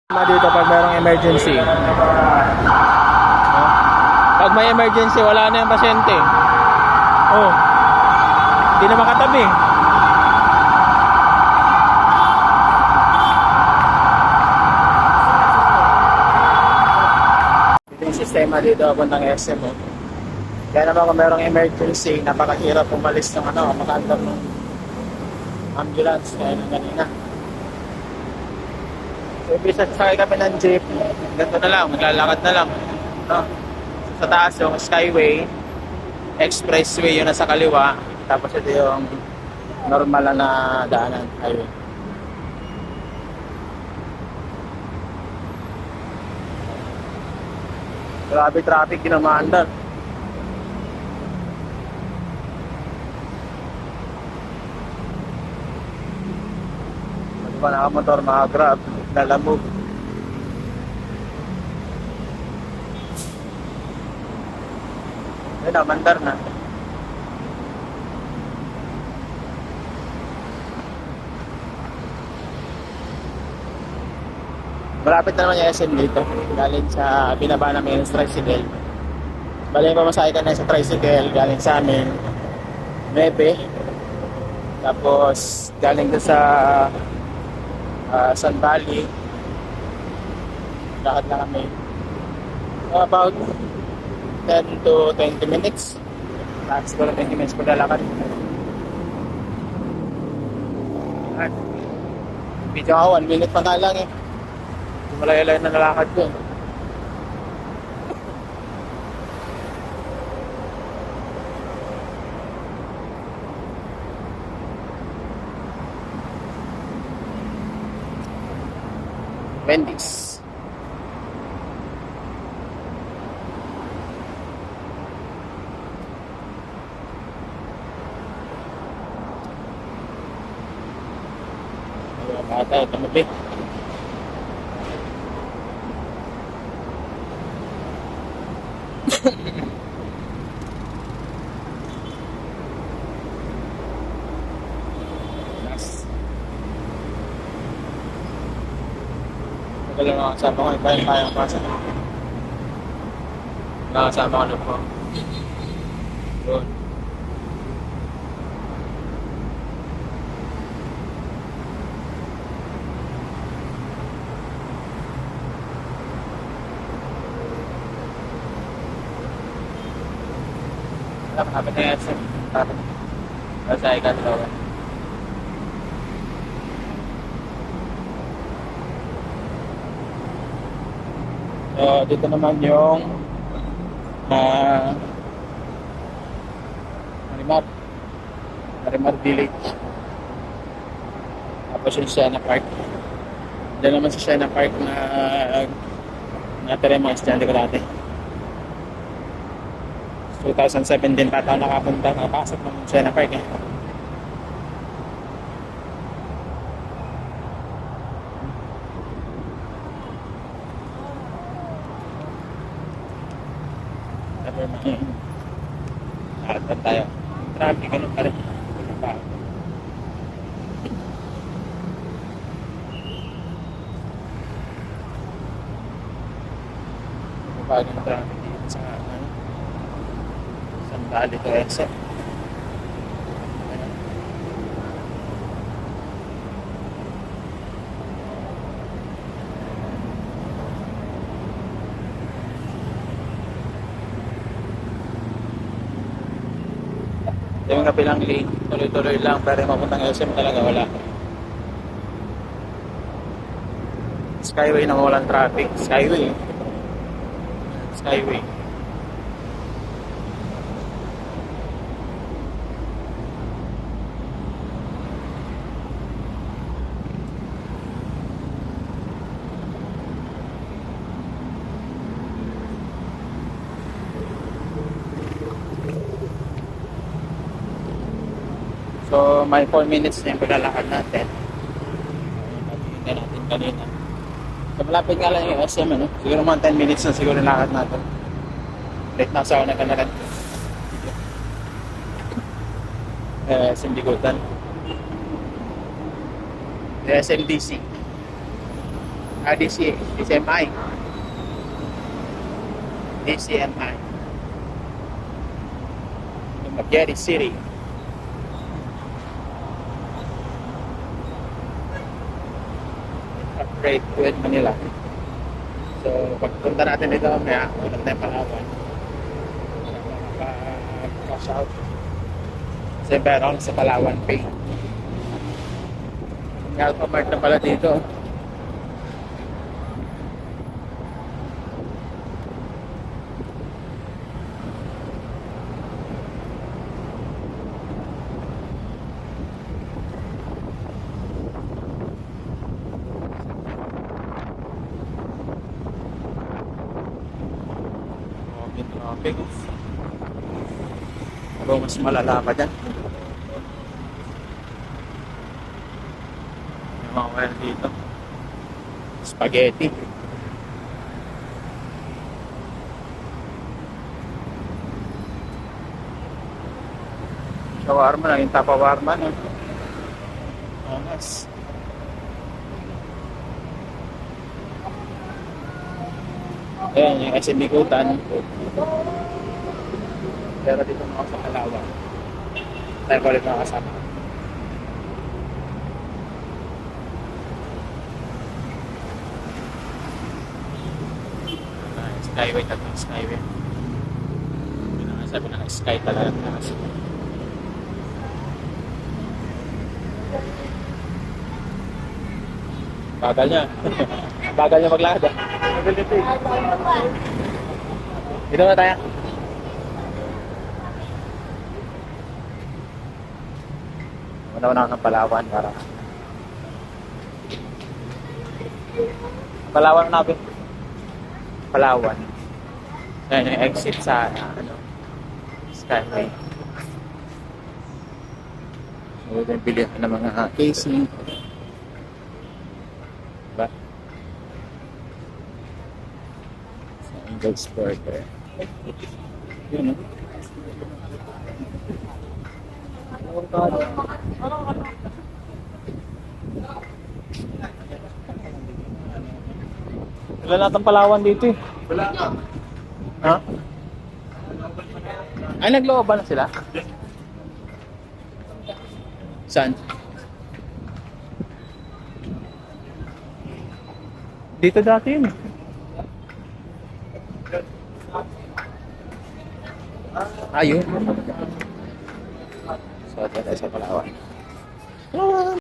Dito pag mayroong emergency. Pag may emergency, wala na yung pasyente. Oh. Hindi na makatabi. Ito yung sistema dito ng SM. Oh. Kaya naman kung mayroong emergency, napakahirap umalis ng makaandar ng ambulance kaya ng ganina. So, ibig sakay kami ng jeep, ganito na lang, maglalakad na lang. No? Sa taas yung skyway, expressway yung nasa kaliwa, tapos ito yung normal na daanan, highway. Grabe traffic din ang maandar. Ano ba nakamotor, mga grab, lalamog. Ayun na, mandar na. Malapit na naman yung SM dito. Galing sa binaba namin yung tricycle. Bali yung pamasahe ka na sa tricycle, galing sa amin 9. Tapos galing doon sa Sun Valley. Lakad na kami. About 10 to 20 minutes. Last ko 20 minutes po lalakad. Video ako, 1 minute pa nga lang eh. Malaya-laya na nalakad ko. Wendy's. Ayan, bata, tumabi. Tagal lang nakasama ko, iba yung kayang pasa. Nakasama ko na po. Yun. Kapit na yan sa sa ikatlawa. So, dito naman yung Marimar Village. Tapos yung Siena Park. Diyan naman sa Siena Park na natira yung mga estudyante ko dati. 2017 pa tayo nakapasok ng Siena Park eh. Lahat tayo. Traffic, ganun pa rin. Bago ng traffic dito sa Sun Valley to exit. Yung kabilang lane, tuloy-tuloy lang, pero mapuntang SM talaga wala. Skyway na walang traffic. Skyway. So, may 4 minutes na yung paglalakad natin. Pag-iintay natin kanina. So, malapit nga lang yung SM, ano? Siguro mga 10 minutes na siguro yung lakad natin. Late na sa ako nagkanakad. SM Bigutan. SMDC. DCMI. DCMI. Dumaguete City. Upgrade with Manila. So, pagpunta natin dito, may ulang tayong Palawan. Cash out. Kasi meron sa Palawan Pay. May Alphamart na pala dito. Traffic. Pero mas malala pa dyan. May mga wire dito. Spaghetti. Shawarma, naging tapawarma na. Angas. Ayan, yung SM Bikutan. Pero dito na ako sa Palawan. Tayo ko ulit nakasama. Skyway, tatlong skyway. Sabi na sky talaga. Bagal niya. Bagal niya maglakad. Dito na tayo. Una-una ng Palawan para Palawan natin. Palawan. Ayan yung exit sa Skyway. So, ito yung bilihan ng mga casing. Diba? Sa Angels Burger. Yun, no? Wala natang Palawan dito eh. Wala nga. Ha? Ay, naglooban na sila? Saan? Dito dati yun eh. Ayun. So, ito tayo sa Palawan.